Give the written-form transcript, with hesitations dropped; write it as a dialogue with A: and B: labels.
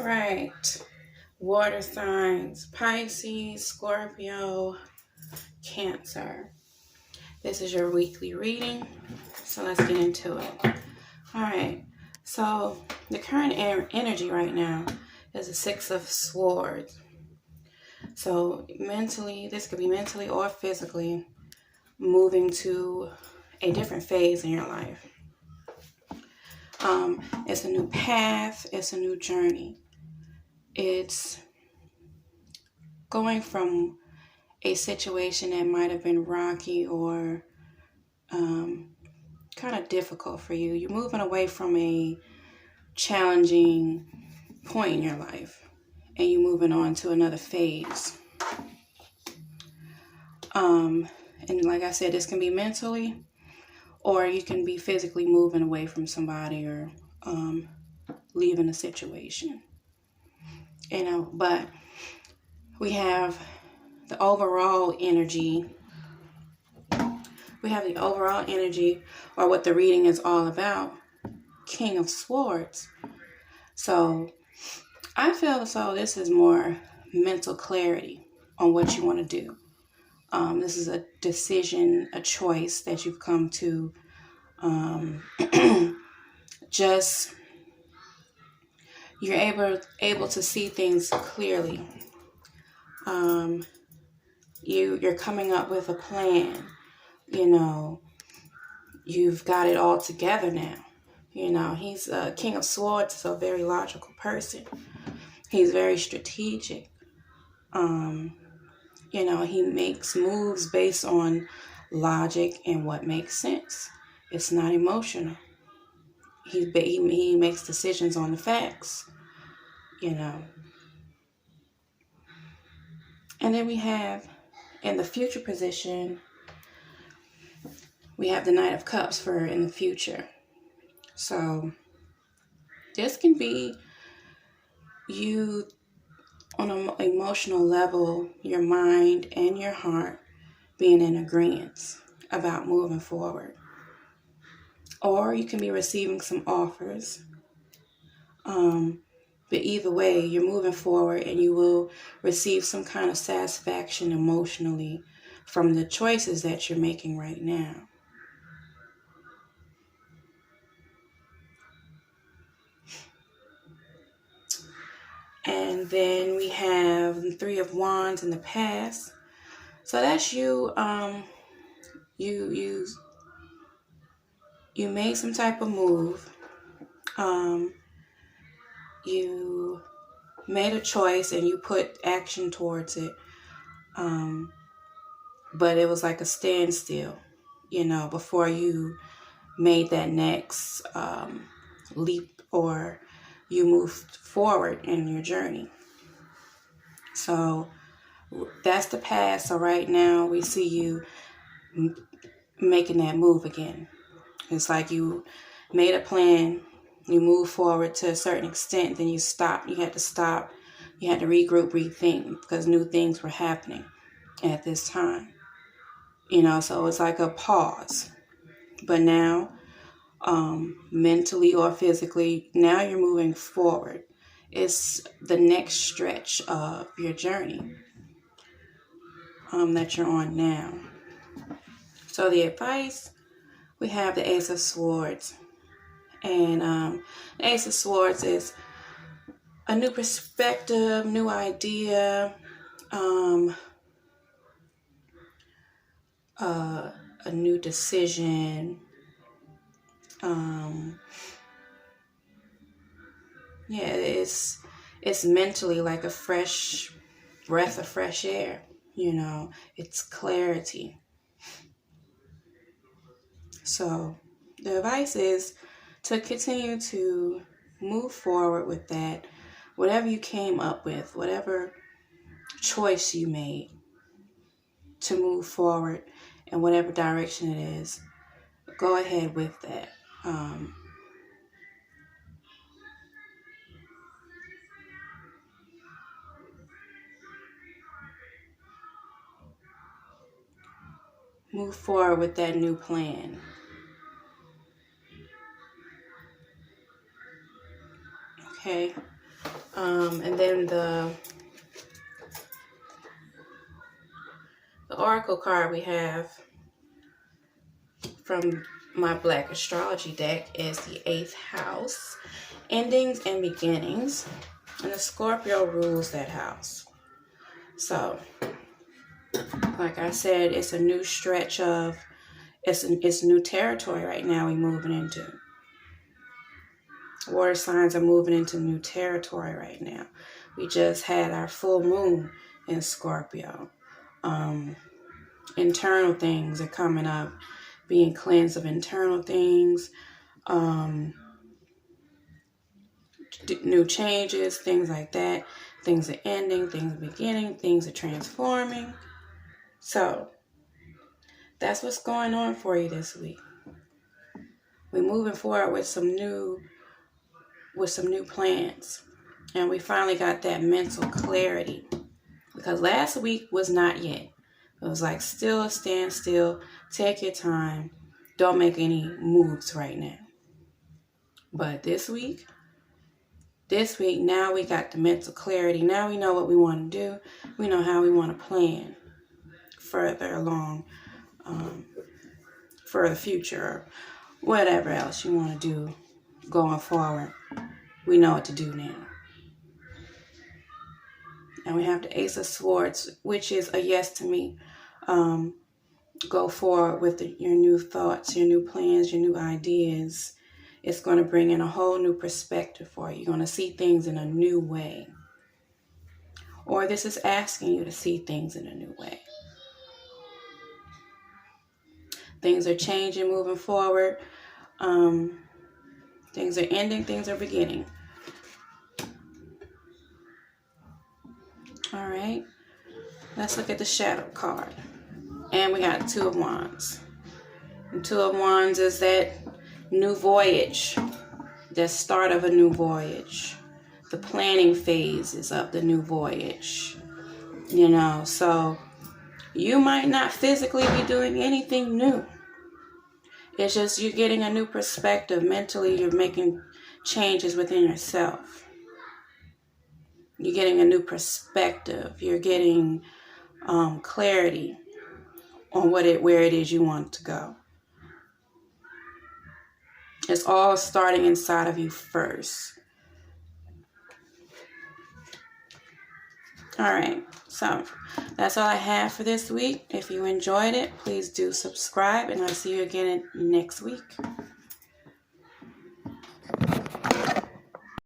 A: right. Water signs, Pisces, Scorpio, Cancer. This is your weekly reading. So let's get into it. All right. So the current energy right now is the Six of Swords. So mentally, this could be mentally or physically moving to a different phase in your life. It's a new path. It's a new journey. It's going from a situation that might have been rocky or kind of difficult for you. You're moving away from a challenging point in your life and you're moving on to another phase. And like I said, this can be mentally or you can be physically moving away from somebody or leaving a situation. But we have the overall energy. We have the overall energy, or what the reading is all about, King of Swords. So I feel as though this is more mental clarity on what you want to do. This is a decision, a choice that you've come to just, you're able to see things clearly. You're coming up with a plan. You've got it all together now. He's a King of Swords, so a very logical person. He's very strategic. He makes moves based on logic and what makes sense. It's not emotional. He makes decisions on the facts, And then we have, in the future position, we have the Knight of Cups for in the future. So this can be you on an emotional level, your mind and your heart being in agreement about moving forward. Or you can be receiving some offers. But either way, you're moving forward and you will receive some kind of satisfaction emotionally from the choices that you're making right now. And then we have the Three of Wands in the past. So that's you. You made some type of move. You made a choice and you put action towards it. But it was like a standstill, before you made that next leap or you moved forward in your journey. So that's the past. So right now we see you making that move again. It's like you made a plan, you move forward to a certain extent, then you stopped. You had to stop. You had to regroup, rethink, because new things were happening at this time. So it's like a pause. But now, mentally or physically, now you're moving forward. It's the next stretch of your journey that you're on now. So the advice, we have the Ace of Swords. And the Ace of Swords is a new perspective, new idea, a new decision. It's mentally like a fresh breath of fresh air. It's clarity. So the advice is to continue to move forward with that. Whatever you came up with, whatever choice you made to move forward in whatever direction it is, go ahead with that. Move forward with that new plan. Okay. And then the oracle card we have from my Black Astrology deck is the 8th house, endings and beginnings. And the Scorpio rules that house. So, like I said, it's a new stretch of, it's new territory right now we're moving into. Water signs are moving into new territory right now. We just had our full moon in Scorpio. Internal things are coming up, being cleansed of internal things, new changes, things like that. Things are ending, things are beginning, things are transforming. So that's what's going on for you this week. We're moving forward with some new plans. And we finally got that mental clarity. Because last week was not yet. It was like still stand still, take your time, don't make any moves right now. But this week, now we got the mental clarity. Now we know what we want to do. We know how we want to plan further along for the future, or whatever else you want to do going forward. We know what to do now. And we have the Ace of Swords, which is a yes to me. Go forward with your new thoughts, your new plans, your new ideas. It's going to bring in a whole new perspective for you. You're going to see things in a new way. Or this is asking you to see things in a new way. Things are changing, moving forward. Things are ending, things are beginning. All right. Let's look at the Shadow card. And we got Two of Wands. And Two of Wands is that new voyage. The start of a new voyage. The planning phases of the new voyage. You know, so you might not physically be doing anything new. It's just you're getting a new perspective. Mentally, you're making changes within yourself. You're getting a new perspective. You're getting clarity on where it is you want to go. It's all starting inside of you first. All right, so that's all I have for this week. If you enjoyed it, please do subscribe, and I'll see you again next week.